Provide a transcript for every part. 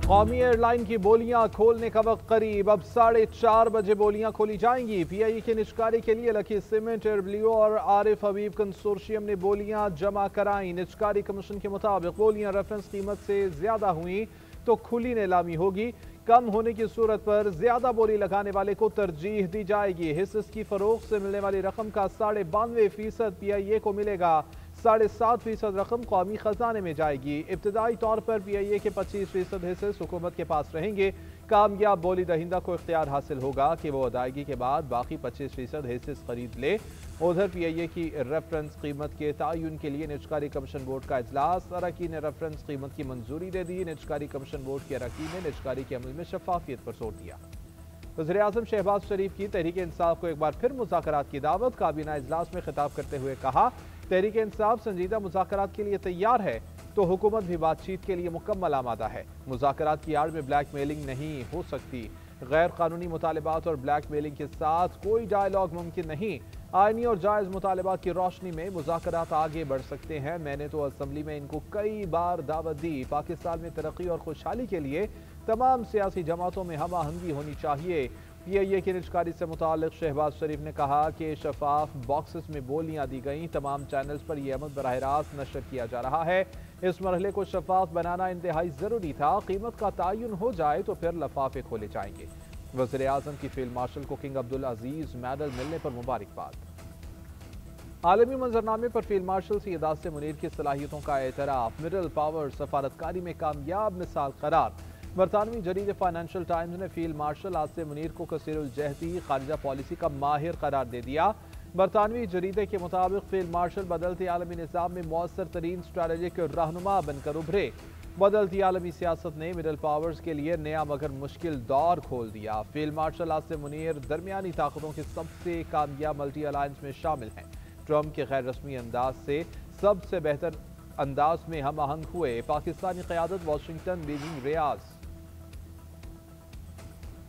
قومی air line کی بولیاں کھولنے کا وقت قریب، اب 4:30 بجے بولیاں کھولی جائیں گی۔ پی آئی اے کی نجکاری کے لیے لکی سیمنٹ، ایئر بلیو اور عارف حبیب کنسورشیم نے بولیاں جمع کرائیں۔ نجکاری کمیشن کے مطابق بولیاں ریفرنس قیمت سے زیادہ ہوئیں تو کھلی نیلامی ہوگی۔ کم ہونے کی صورت پر زیادہ بولی لگانے والے کو ترجیح دی جائے گی۔ حصص کی فروخت سے ملنے والی رقم کا 92.5% پی آئی اے کو ملے گا، 7.5% رقم قومی خزانے میں جائے گی۔ ابتدائی طور پر پی آئی اے کے 25% حصص حکومت کے پاس رہیں گے۔ کامیاب بولی دہندہ کو اختیار حاصل ہوگا کہ وہ ادائیگی کے بعد باقی 25% حصص خرید لے۔ ادھر پی آئی اے کی ریفرنس قیمت کے تعین کے لیے نجکاری کمیشن بورڈ کا اجلاس، اراکین نے ریفرنس قیمت کی منظوری دے دی۔ نجکاری کمیشن بورڈ کے اراکین نے نجکاری کے عمل میں شفافیت پر زور دیا۔ وزیراعظم شہباز شریف کی تحریک انصاف کو ایک بار پھر مذاکرات کی دعوت، کابینہ اجلاس میں خطاب کرتے ہوئے کہا تحریک انصاف سنجیدہ مذاکرات کے لیے تیار ہے تو حکومت بھی بات چیت کے لیے مکمل آمادہ ہے۔ مذاکرات کی آڑ میں بلیک میلنگ نہیں ہو سکتی، غیر قانونی مطالبات اور بلیک میلنگ کے ساتھ کوئی ڈائیلاگ ممکن نہیں۔ آئینی اور جائز مطالبات کی روشنی میں مذاکرات آگے بڑھ سکتے ہیں۔ میں نے تو اسمبلی میں ان کو کئی بار دعوت دی۔ پاکستان میں ترقی اور خوشحالی کے لیے تمام سیاسی جماعتوں میں ہم آہنگی ہونی چاہیے۔ پی آئی اے کی نجکاری سے متعلق شہباز شریف نے کہا کہ شفاف باکسز میں بولیاں دی گئیں، تمام چینلز پر یہ عمل براہ راست نشر کیا جا رہا ہے۔ اس مرحلے کو شفاف بنانا انتہائی ضروری تھا۔ قیمت کا تعین ہو جائے تو پھر لفافے کھولے جائیں گے۔ وزیر اعظم کی فیلڈ مارشل کو کنگ عبدالعزیز میڈل ملنے پر مبارکباد۔ عالمی منظرنامے پر فیلڈ مارشل سید عاصم منیر کی صلاحیتوں کا اعتراف، مڈل پاور سفارتکاری میں کامیاب مثال قرار۔ برطانوی جریدے فائنینشل ٹائمز نے فیلڈ مارشل عاصم منیر کو کثیر الجہتی خارجہ پالیسی کا ماہر قرار دے دیا۔ برطانوی جریدے کے مطابق فیلڈ مارشل بدلتے عالمی نظام میں مؤثر ترین اسٹریٹجک رہنما بن کر ابھرے۔ بدلتی عالمی سیاست نے مڈل پاورز کے لیے نیا مگر مشکل دور کھول دیا۔ فیلڈ مارشل عاصم منیر درمیانی طاقتوں کے سب سے کامیاب ملٹی الائنس میں شامل ہیں۔ ٹرمپ کے غیر رسمی انداز سے سب سے بہتر انداز میں ہم آہنگ ہوئے۔ پاکستانی قیادت واشنگٹن، بیجنگ، ریاض۔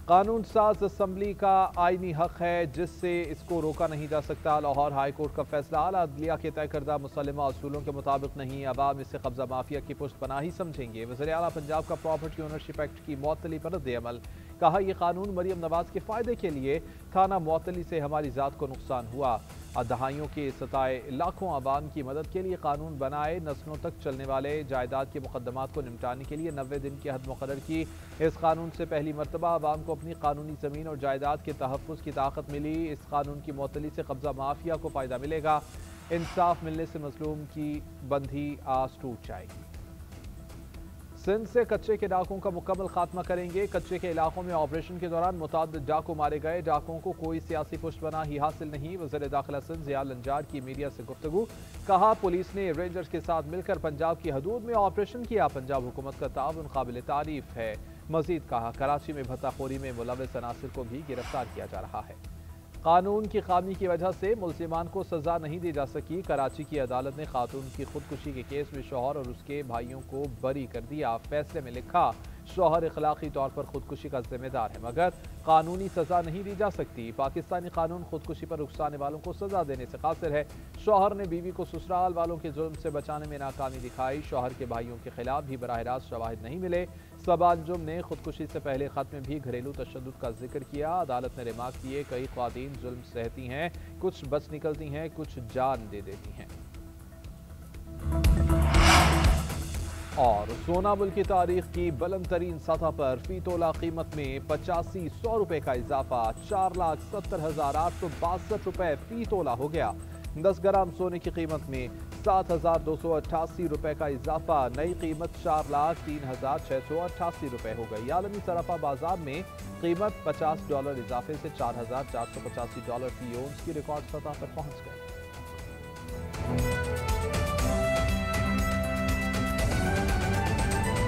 قانون ساز اسمبلی کا آئینی حق ہے جس سے اس کو روکا نہیں جا سکتا۔ لاہور ہائی کورٹ کا فیصلہ اعلیٰ عدلیہ کے طے کردہ مسلمہ اصولوں کے مطابق نہیں، عوام اسے قبضہ مافیا کی پشت پناہی سمجھیں گے۔ وزیر اعلیٰ پنجاب کا پراپرٹی اونرشپ ایکٹ کی معطلی پر رد عمل، کہا یہ قانون مریم نواز کے فائدے کے لیے تھا، نہ معطلی سے ہماری ذات کو نقصان ہوا۔ دہائیوں کے ستائے لاکھوں عوام کی مدد کے لیے قانون بنائے، نسلوں تک چلنے والے جائیداد کے مقدمات کو نمٹانے کے لیے 90 دن کی حد مقرر کی۔ اس قانون سے پہلی مرتبہ عوام کو اپنی قانونی زمین اور جائیداد کے تحفظ کی طاقت ملی۔ اس قانون کی معطلی سے قبضہ مافیا کو فائدہ ملے گا، انصاف ملنے سے مظلوم کی بندھی آس ٹوٹ جائے گی۔ سندھ سے کچے کے ڈاکوں کا مکمل خاتمہ کریں گے۔ کچے کے علاقوں میں آپریشن کے دوران متعدد ڈاکو مارے گئے، ڈاکوں کو کوئی سیاسی پشت پناہی حاصل نہیں۔ وزیر داخلہ سندھ ضیاء النجار کی میڈیا سے گفتگو، کہا پولیس نے رینجرز کے ساتھ مل کر پنجاب کی حدود میں آپریشن کیا، پنجاب حکومت کا تعاون قابل تعریف ہے۔ مزید کہا کراچی میں بھتہ خوری میں ملوث عناصر کو بھی گرفتار کیا جا رہا ہے۔ قانون کی خامی کی وجہ سے ملزمان کو سزا نہیں دی جا سکی، کراچی کی عدالت نے خاتون کی خودکشی کے کیس میں شوہر اور اس کے بھائیوں کو بری کر دیا۔ فیصلے میں لکھا شوہر اخلاقی طور پر خودکشی کا ذمہ دار ہے مگر قانونی سزا نہیں دی جا سکتی۔ پاکستانی قانون خودکشی پر اکسانے والوں کو سزا دینے سے قاصر ہے۔ شوہر نے بیوی کو سسرال والوں کے ظلم سے بچانے میں ناکامی دکھائی، شوہر کے بھائیوں کے خلاف بھی براہ راست شواہد نہیں ملے۔ صبا انجم نے خودکشی سے پہلے خط میں بھی گھریلو تشدد کا ذکر کیا۔ عدالت نے ریمارک کیے کئی خواتین ظلم سہتی ہیں، کچھ بچ نکلتی ہیں، کچھ جان دے دیتی ہیں۔ اور سونا ملک کی تاریخ کی بلند ترین سطح پر، فی تولہ قیمت میں 8500 روپے کا اضافہ، 4,70,862 روپے فی تولہ ہو گیا۔ 10 گرام سونے کی قیمت میں 7,288 روپے کا اضافہ، نئی قیمت 4,03,688 روپے ہو گئی۔ عالمی سراپا بازار میں قیمت $50 اضافے سے $4,485 فی اونس کی ریکارڈ سطح پر پہنچ گئی۔